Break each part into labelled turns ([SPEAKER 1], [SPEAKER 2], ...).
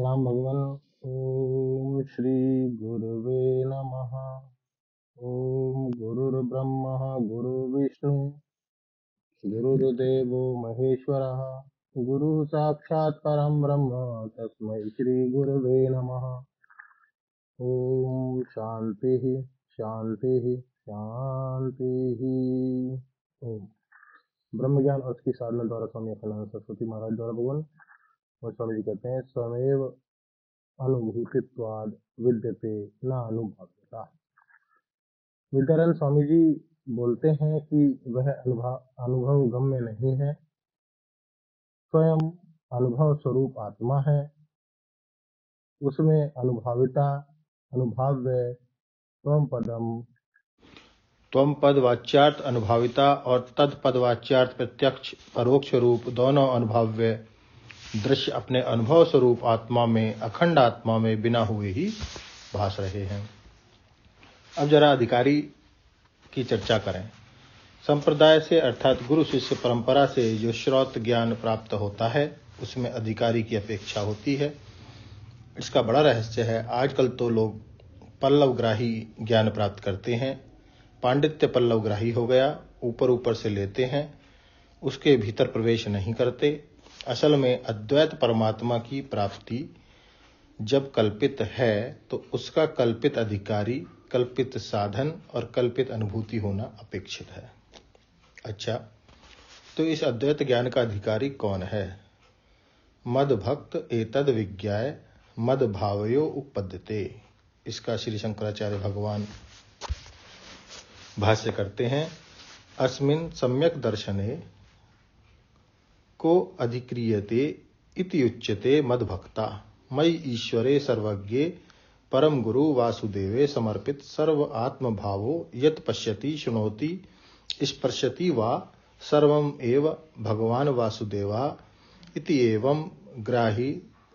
[SPEAKER 1] राम भगवान। ओम श्री गुरुवे नमः। ओम गुरुर्ब्रह्मा गुरुर्विष्णु गुरुर्देवो महेश्वरः। गुरु साक्षात् परम ब्रह्म तस्मै श्री गुरुवे नमः। ओम शांति शांति शांति। ओम ब्रह्म ज्ञान और उसकी साधना द्वारा स्वामी अखंडानंद सरस्वती महाराज द्वारा भगवान और स्वामी जी कहते हैं स्वमेव अनुभूतित्वाद विद्यते न अनुभव्यता। विद्यारायण स्वामी जी बोलते हैं कि वह अनुभव गम्य नहीं है, स्वयं अनुभव स्वरूप आत्मा है, उसमें अनुभाविता अनुभाव्य त्वम पदम
[SPEAKER 2] त्वम पद वाच्यार्थ अनुभाविता और तद पद वाच्यार्थ प्रत्यक्ष परोक्ष रूप दोनों अनुभाव्य दृश्य अपने अनुभव स्वरूप आत्मा में, अखंड आत्मा में बिना हुए ही भास रहे हैं। अब जरा अधिकारी की चर्चा करें। संप्रदाय से अर्थात गुरु शिष्य परंपरा से जो श्रौत ज्ञान प्राप्त होता है उसमें अधिकारी की अपेक्षा होती है। इसका बड़ा रहस्य है। आजकल तो लोग पल्लवग्राही ज्ञान प्राप्त करते हैं। पांडित्य पल्लवग्राही हो गया, ऊपर ऊपर से लेते हैं, उसके भीतर प्रवेश नहीं करते। असल में अद्वैत परमात्मा की प्राप्ति जब कल्पित है तो उसका कल्पित अधिकारी, कल्पित साधन और कल्पित अनुभूति होना अपेक्षित है। अच्छा, तो इस अद्वैत ज्ञान का अधिकारी कौन है? मद भक्त एतद विज्ञाय मद भावयो उपपद्यते। इसका श्री शंकराचार्य भगवान भाष्य करते हैं। अस्मिन् सम्यक दर्शने को अधिक्रियते इति उच्यते मद्भक्ता। मयि ईश्वरे सर्वज्ञे परम गुरु वासुदेवे समर्पित सर्व आत्म भावो यत् पश्यति शृणोति स्पर्शति वा सर्वम एव भगवान वासुदेवा इति एवं ग्राही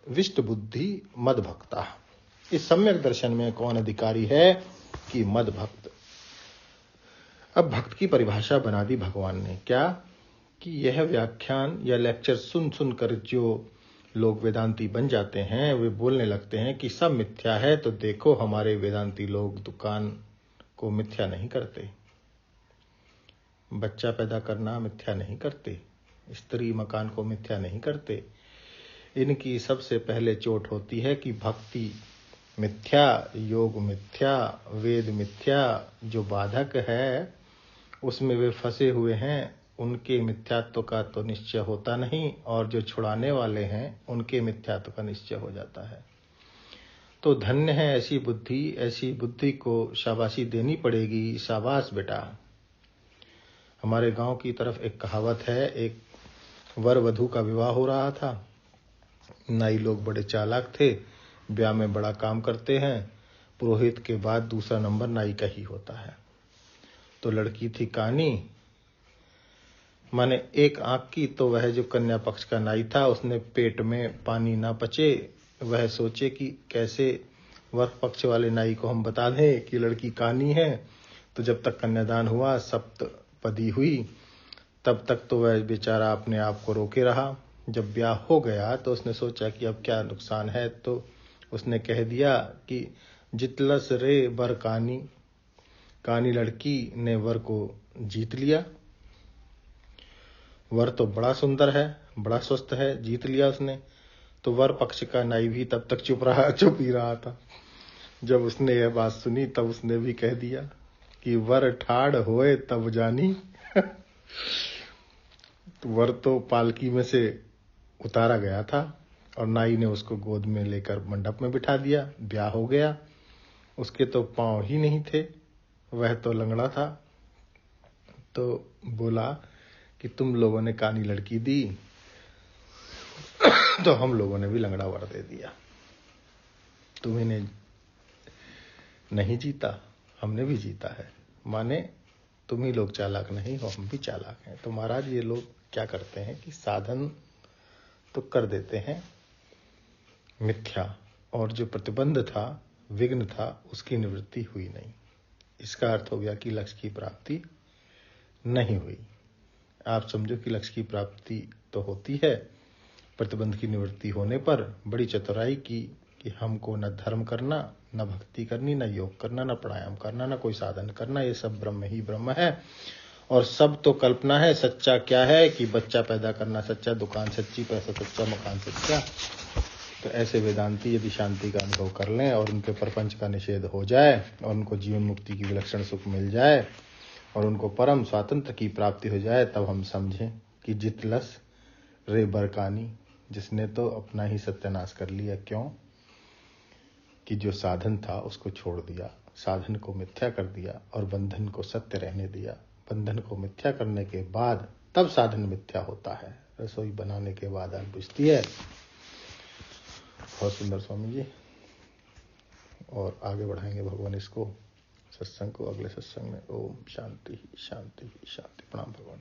[SPEAKER 2] विष्ट बुद्धि मद्भक्ता। इस सम्यक दर्शन में कौन अधिकारी है कि मद्भक्त। अब भक्त की परिभाषा बना दी भगवान ने। क्या कि यह व्याख्यान या लेक्चर सुन सुनकर जो लोग वेदांती बन जाते हैं वे बोलने लगते हैं कि सब मिथ्या है। तो देखो, हमारे वेदांती लोग दुकान को मिथ्या नहीं करते, बच्चा पैदा करना मिथ्या नहीं करते, स्त्री मकान को मिथ्या नहीं करते। इनकी सबसे पहले चोट होती है कि भक्ति मिथ्या, योग मिथ्या, वेद मिथ्या। जो बाधक है उसमें वे फंसे हुए हैं, उनके मिथ्यात्व का तो निश्चय होता नहीं, और जो छुड़ाने वाले हैं उनके मिथ्यात्व का निश्चय हो जाता है। तो धन्य है ऐसी बुद्धि। ऐसी बुद्धि को शाबाशी देनी पड़ेगी। शाबाश बेटा। हमारे गांव की तरफ एक कहावत है। एक वर वधू का विवाह हो रहा था। नाई लोग बड़े चालाक थे, ब्याह में बड़ा काम करते हैं। पुरोहित के बाद दूसरा नंबर नाई का ही होता है। तो लड़की थी कानी, माने एक आंख की। तो वह जो कन्या पक्ष का नाई था उसने पेट में पानी ना पचे, वह सोचे कि कैसे वर पक्ष वाले नाई को हम बता दें कि लड़की कानी है। तो जब तक कन्यादान हुआ, सप्तपदी हुई, तब तक तो वह बेचारा अपने आप को रोके रहा। जब ब्याह हो गया तो उसने सोचा कि अब क्या नुकसान है, तो उसने कह दिया कि जितलस रे बर कानी। कानी लड़की ने वर को जीत लिया। वर तो बड़ा सुंदर है, बड़ा स्वस्थ है, जीत लिया उसने। तो वर पक्ष का नाई भी तब तक चुप ही रहा था। जब उसने यह बात सुनी तब उसने भी कह दिया कि वर ठाड़ होए तब जानी। तो वर तो पालकी में से उतारा गया था और नाई ने उसको गोद में लेकर मंडप में बिठा दिया। ब्याह हो गया। उसके तो पांव ही नहीं थे, वह तो लंगड़ा था। तो बोला कि तुम लोगों ने कानी लड़की दी तो हम लोगों ने भी लंगड़ा वर दे दिया। तुम्हें नहीं जीता, हमने भी जीता है। माने तुम ही लोग चालाक नहीं हो, हम भी चालाक हैं। तो महाराज ये लोग क्या करते हैं कि साधन तो कर देते हैं मिथ्या, और जो प्रतिबंध था, विघ्न था, उसकी निवृत्ति हुई नहीं। इसका अर्थ हो गया कि लक्ष्य की प्राप्ति नहीं हुई। आप समझो कि लक्ष्य की प्राप्ति तो होती है, प्रतिबंध की निवृत्ति होने पर बड़ी चतुराई की कि हमको न धर्म करना, न भक्ति करनी, न योग करना, न प्राणायाम करना, न कोई साधन करना, ये सब ब्रह्म ही ब्रह्म है और सब तो कल्पना है। सच्चा क्या है कि बच्चा पैदा करना सच्चा, दुकान सच्ची, पैसा सच्चा, मकान सच्चा। तो ऐसे वेदांती यदि शांति का अनुभव कर लें और उनके प्रपंच का निषेध हो जाए और उनको जीवन मुक्ति की विलक्षण सुख मिल जाए और उनको परम स्वातंत्र की प्राप्ति हो जाए, तब हम समझें कि जितलस रे बरकानी, जिसने तो अपना ही सत्यानाश कर लिया। क्यों? कि जो साधन था उसको छोड़ दिया, साधन को मिथ्या कर दिया और बंधन को सत्य रहने दिया। बंधन को मिथ्या करने के बाद तब साधन मिथ्या होता है। रसोई बनाने के बाद आग बुझती है। बहुत सुंदर स्वामी जी। और आगे बढ़ाएंगे भगवान इसको, सत्संग को, अगले सत्संग में। ओम शांति शांति शांति। प्रणाम भगवान।